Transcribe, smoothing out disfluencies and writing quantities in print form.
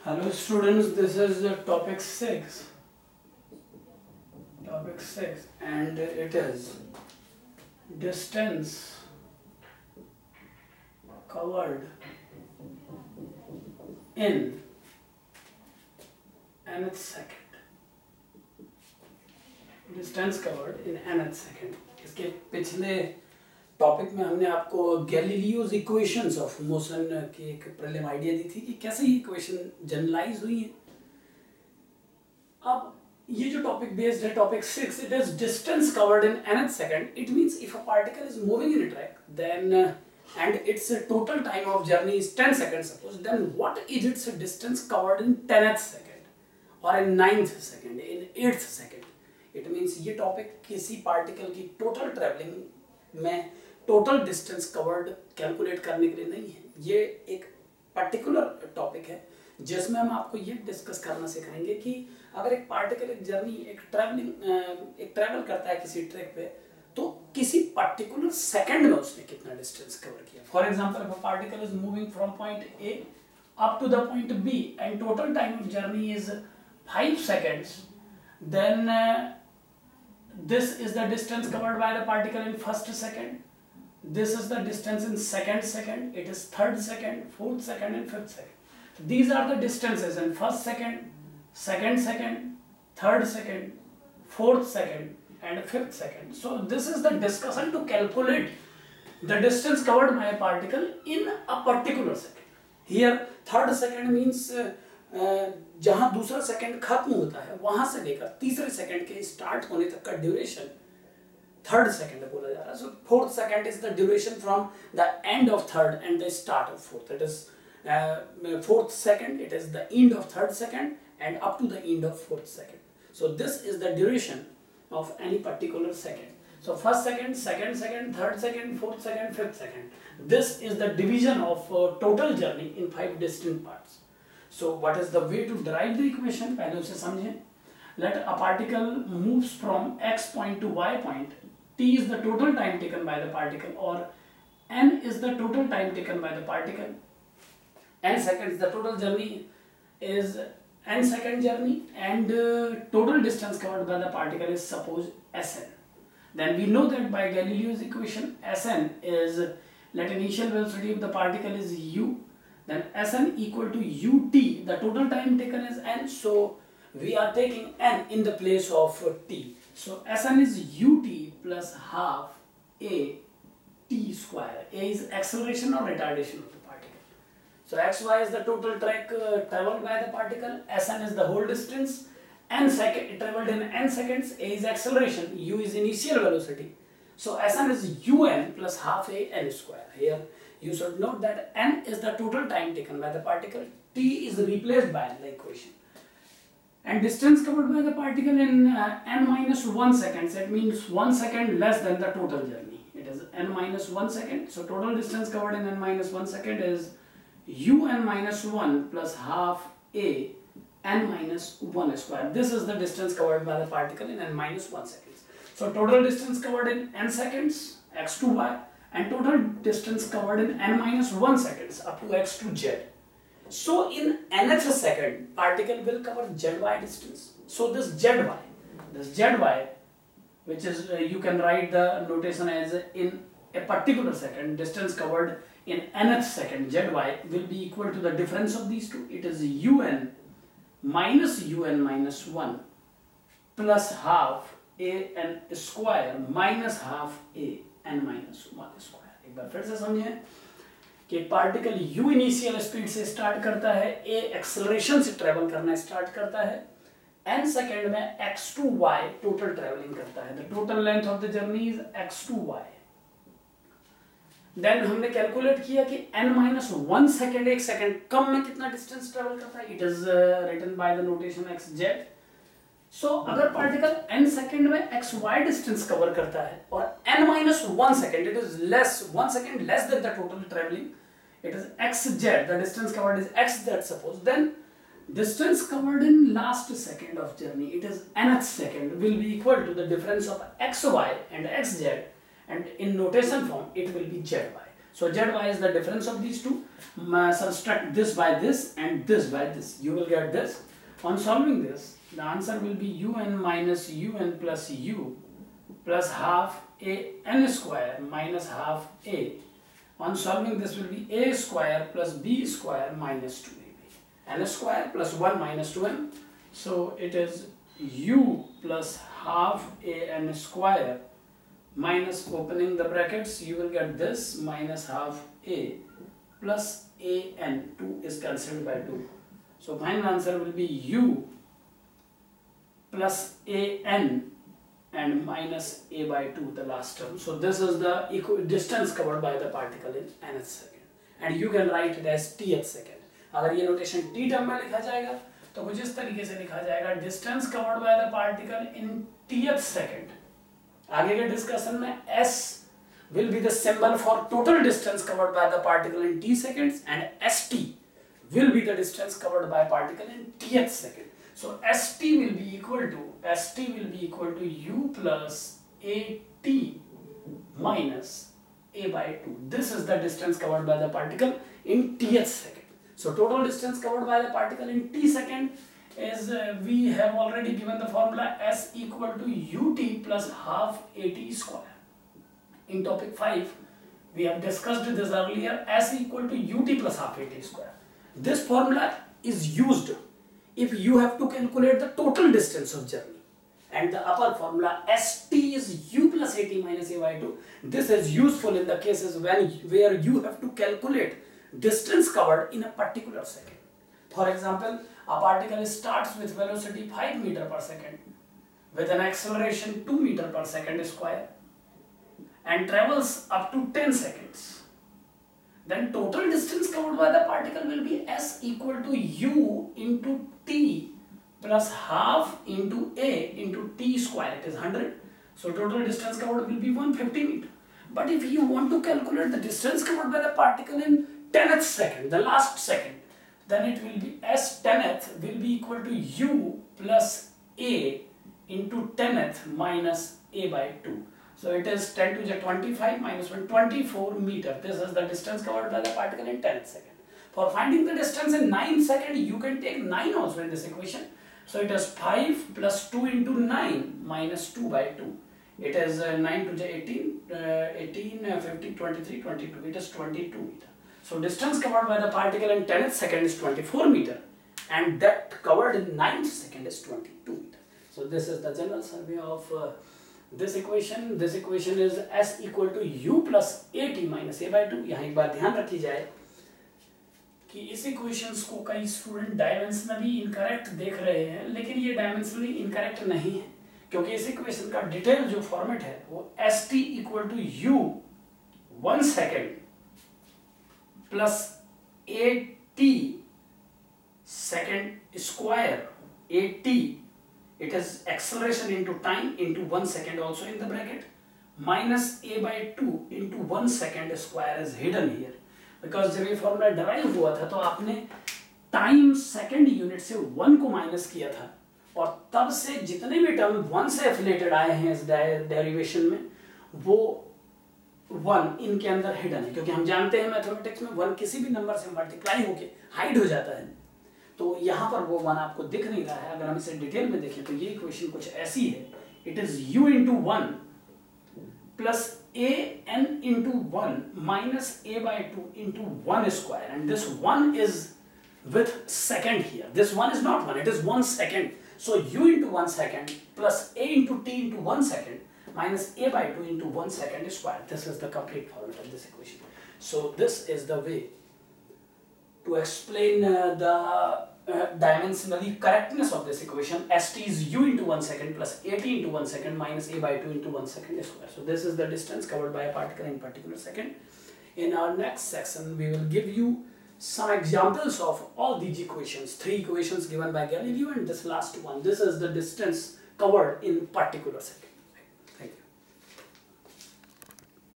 Hello students, this is topic 6. Topic 6 and it is distance covered in nth second. Distance covered in nth second. इसके पिछले topic में हमने आपको Galileo's equations of motion की एक prelim idea दी थी कि कैसे ये इक्वेशन जनरलाइज हुई है. अब ये जो टॉपिक बेस्ड है topic 6, it is distance covered in nth second. It means if a particle is moving in a track then and its total time of journey is 10 seconds suppose, then what is its distance covered in 10th second or in 9th second, in 8th second. It means ये topic किसी particle की total travelling में total distance covered calculate करने के लिए नहीं है. ये एक पर्टिकुलर टॉपिक है जिसमें हम आपको ये डिस्कस करना सिखाएंगे कि अगर एक पार्टिकल एक जर्नी एक ट्रैवल करता है किसी ट्रैक पे, तो किसी पर्टिकुलर सेकंड में उसने कितना डिस्टेंस कवर किया. For example, if a particle is moving from point A up to the point B and total time of journey is 5 seconds, then this is the distance covered by the particle in first second. This is the distance in second second. It is third second, fourth second, and fifth second. These are the distances in first second, second second, third second, fourth second, and fifth second. So this is the discussion to calculate the distance covered by a particle in a particular second. Here third second means जहां दूसरा second खत्म होता है वहां से लेकर तीसरे second के स्टार्ट होने तक का ड्यूरेशन थर्ड सेकंड बोला जा रहा है. So fourth second is the duration from the end of third and the start of fourth. It is fourth second, it is the end of third second and up to the end of fourth second. So this is the duration of any particular second. So first second, second second, third second, fourth second, fifth second. This is the division of total journey in 5 distinct parts. So what is the way to derive the equation? पहले उसे समझें. Let a particle moves from x point to y point. T is the total time taken by the particle, or n is the total time taken by the particle. N seconds, the total journey is n second journey, and total distance covered by the particle is suppose Sn. Then we know that by Galileo's equation, Sn is, let initial velocity of the particle is u, then Sn equal to ut. The total time taken is n, so we are taking n in the place of t. So Sn is ut plus half a t square. A is acceleration or retardation of the particle. So xy is the total track traveled by the particle, Sn is the whole distance, n second traveled in n seconds, a is acceleration, u is initial velocity. So Sn is un plus half a n square. Here you should note that n is the total time taken by the particle, t is replaced by the equation, and distance covered by the particle in n minus 1 seconds. It means 1 second less than the total journey. It is n minus 1 second. So total distance covered in n minus 1 second is un minus 1 plus half a n minus 1 square. This is the distance covered by the particle in n minus 1 seconds. So total distance covered in n seconds, x to y, and total distance covered in n minus 1 seconds up to x to z. So in nth second, particle will cover zy distance. So this zy, which is you can write the notation as in a particular second, distance covered in nth second, zy will be equal to the difference of these two. It is un minus 1 plus half a n square minus half a n minus 1 square. एक बार फिर से समझें कि particle u initial speed से start करता है, a acceleration से travel करना स्टार्ट करता है, n सेकेंड में x to y total travelling करता है. The total length of the journey is x to y. Then हमने कैलकुलेट किया कि n minus 1 सेकेंड, एक सेकेंड कम में कितना डिस्टेंस ट्रेवल करता है. It is written by the notation xz. So अगर पार्टिकल n सेकेंड में xy डिस्टेंस कवर करता है और n minus 1 second, it is less 1 second less than the total travelling, it is xz, the distance covered is xz suppose, then distance covered in last second of journey, it is nth second, will be equal to the difference of xy and xz, and in notation form it will be zy. So zy is the difference of these two. Subtract this by this and this by this. You will get this. On solving this, the answer will be un minus un plus u plus half a n square minus half a. On solving this will be a square plus b square minus 2ab. N square plus 1 minus 2n. So it is u plus half a n square minus, opening the brackets, you will get this minus half a plus a n. 2 is cancelled by 2. So final answer will be u plus a n and minus a by 2, the last term. So this is the distance covered by the particle in nth second, and you can write it as tth second. अगर ये notation t term में लिखा जाएगा तो कुछ इस तरीके से लिखा जाएगा, distance covered by the particle in tth second. आगे के डिस्कशन में s will be the symbol for total distance covered by the particle in t seconds, and st will be the distance covered by particle in tth second. So st will be equal to u plus at minus a by 2. This is the distance covered by the particle in tth second. So total distance covered by the particle in t second is, we have already given the formula, s equal to ut plus half at square. In topic 5 we have discussed this earlier, s equal to ut plus half at square. This formula is used if you have to calculate the total distance of journey, and the upper formula st is u plus at minus a by 2. This is useful in the cases where you have to calculate distance covered in a particular second. For example, a particle starts with velocity 5 meter per second with an acceleration 2 meter per second square and travels up to 10 seconds. Then total distance covered by the particle will be s equal to u into t plus half into a into t square. It is 100. So total distance covered will be 150 meter. But if you want to calculate the distance covered by the particle in 10th second, the last second, then it will be s 10th will be equal to u plus a into 10th minus a by 2. So it is 10 to the 25 minus 1, 24 meter. This is the distance covered by the particle in 10th second. For finding the distance in 9th second, you can take 9 also in this equation. So it is 5 plus 2 into 9 minus 2 by 2. It is 9 to the 18, 50, 23, 22. It is 22 meter. So distance covered by the particle in 10th second is 24 meter, and that covered in 9th second is 22 meter. So this is the general survey of this equation. This equation is s equal to u plus at minus a by 2. यहाँ एक बात ध्यान रखी जाए कि इस equations को कई स्टूडेंट डायमेंशनली इनकरेक्ट देख रहे हैं, लेकिन ये डायमेंशनली इनकरेक्ट नहीं है, क्योंकि इस इक्वेशन का डिटेल जो फॉर्मेट है वो S T equal to U 1 second plus A T second square at, it is acceleration into time into 1 second also in the bracket, minus a by 2 into 1 second square is hidden here, because जब ये formula derive हुआ था तो आपने time second unit से 1 को minus किया था, और तब से जितने भी टर्म 1 से एफिलेटेड आए हैं इस डेरिवेशन में वो 1 इनके अंदर हिडन है, क्योंकि हम जानते हैं मैथमेटिक्स में 1 किसी भी नंबर से मल्टीप्लाई होके हाइड हो जाता है, तो यहाँ पर वो 1 आपको दिख नहीं रहा है। अगर हम इसे डिटेल में देखें तो ये इक्वेशन कुछ ऐसी है, it is u into 1 plus a n into 1 minus a by 2 into 1 square, and this 1 is with second here. This 1 is not 1, it is 1 second. So u into 1 second plus a into t into 1 second minus a by 2 into 1 second square. This is the complete format of this equation. So this is the way to explain the dimensionally correctness of this equation. St is u into 1 second plus at into 1 second minus a by 2 into 1 second square. So this is the distance covered by a particle in particular second. In our next section we will give you some examples of all these equations, 3 equations given by Galileo and this last one. This is the distance covered in particular second.